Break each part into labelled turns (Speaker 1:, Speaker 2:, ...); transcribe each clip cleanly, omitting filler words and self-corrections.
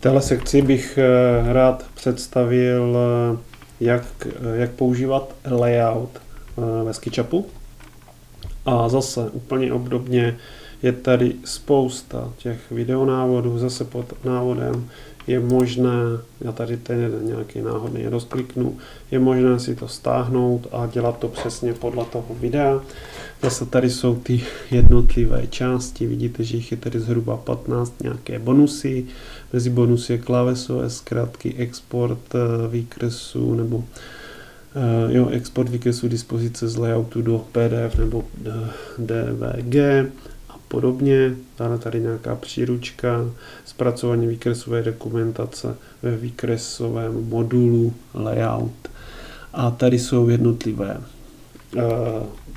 Speaker 1: téhle sekci bych rád představil, jak používat layout ve SketchUpu. A zase úplně obdobně je tady spousta těch videonávodů, zase pod návodem je možné, já tady ten jeden nějaký náhodný rozkliknu, je možné si to stáhnout a dělat to přesně podle toho videa. Zase tady jsou ty jednotlivé části, vidíte, že jich je tady zhruba 15 nějaké bonusy. Mezi bonusy je klávesové zkratky, export výkresů nebo export výkresů dispozice z layoutu do PDF nebo DVG a podobně. Dále tady nějaká příručka, zpracování výkresové dokumentace ve výkresovém modulu layout. A tady jsou jednotlivé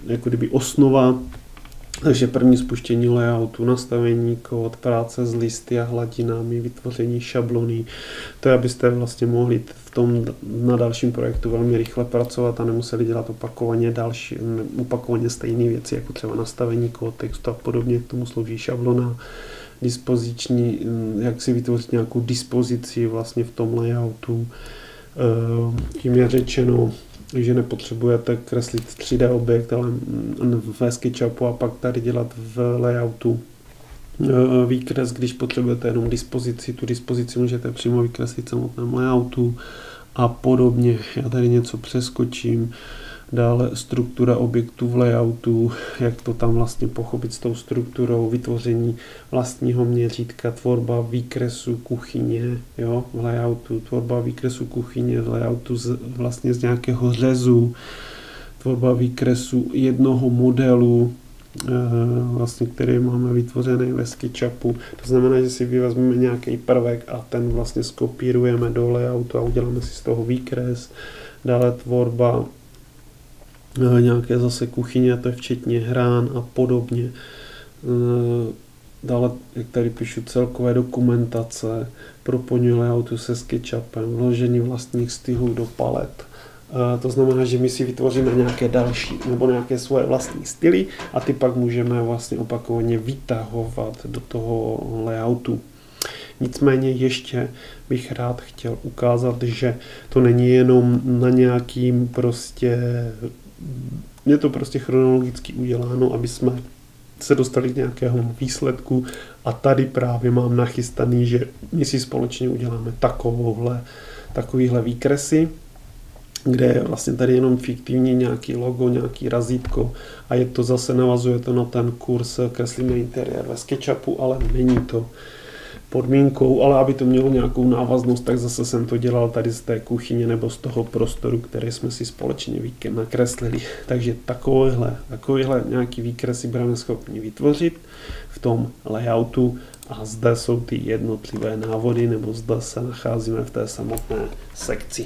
Speaker 1: jako kdyby osnova, takže první spuštění layoutu, nastavení kód, práce s listy a hladinami, vytvoření šablony. To je, abyste vlastně mohli na dalším projektu velmi rychle pracovat a nemuseli dělat opakovaně stejné věci, jako třeba nastavení kód, textu a podobně. K tomu slouží šablona, dispoziční, jak si vytvořit nějakou dispozici vlastně v tom layoutu. Tím je řečeno, že nepotřebujete kreslit 3D objekt, ale ve SketchUpu a pak tady dělat v layoutu výkres, když potřebujete jenom dispozici. Tu dispozici můžete přímo vykreslit v samotném layoutu a podobně. Já tady něco přeskočím. Dále struktura objektů v layoutu, jak to tam vlastně pochopit s tou strukturou, vytvoření vlastního měřítka, tvorba výkresu kuchyně, v layoutu, tvorba výkresu kuchyně v layoutu vlastně z nějakého řezu, tvorba výkresu jednoho modelu, vlastně, který máme vytvořený ve SketchUpu. To znamená, že si vyvezmeme nějaký prvek a ten vlastně skopírujeme do layoutu a uděláme si z toho výkres. Dále tvorba nějaké zase kuchyně, to je včetně hrán a podobně. Dále, jak tady píšu, celkové dokumentace, propojení layoutu se SketchUpem, vložení vlastních stylů do palet. To znamená, že my si vytvoříme nějaké další nebo nějaké svoje vlastní styly a ty pak můžeme vlastně opakovaně vytahovat do toho layoutu. Nicméně ještě bych rád chtěl ukázat, že to není jenom na nějakým je to prostě chronologicky uděláno, aby jsme se dostali k nějakého výsledku a tady právě mám nachystaný, že my si společně uděláme takovýhle výkresy, kde je vlastně tady jenom fiktivní nějaký logo, nějaký razítko a je to zase, navazuje to na ten kurz kreslíme interiér ve SketchUpu, ale není to podmínkou, ale aby to mělo nějakou návaznost, tak zase jsem to dělal tady z té kuchyně nebo z toho prostoru, který jsme si společně nakreslili. Takže takovýhle nějaký výkresy budeme schopni vytvořit v tom layoutu a zde jsou ty jednotlivé návody, nebo zde se nacházíme v té samotné sekci.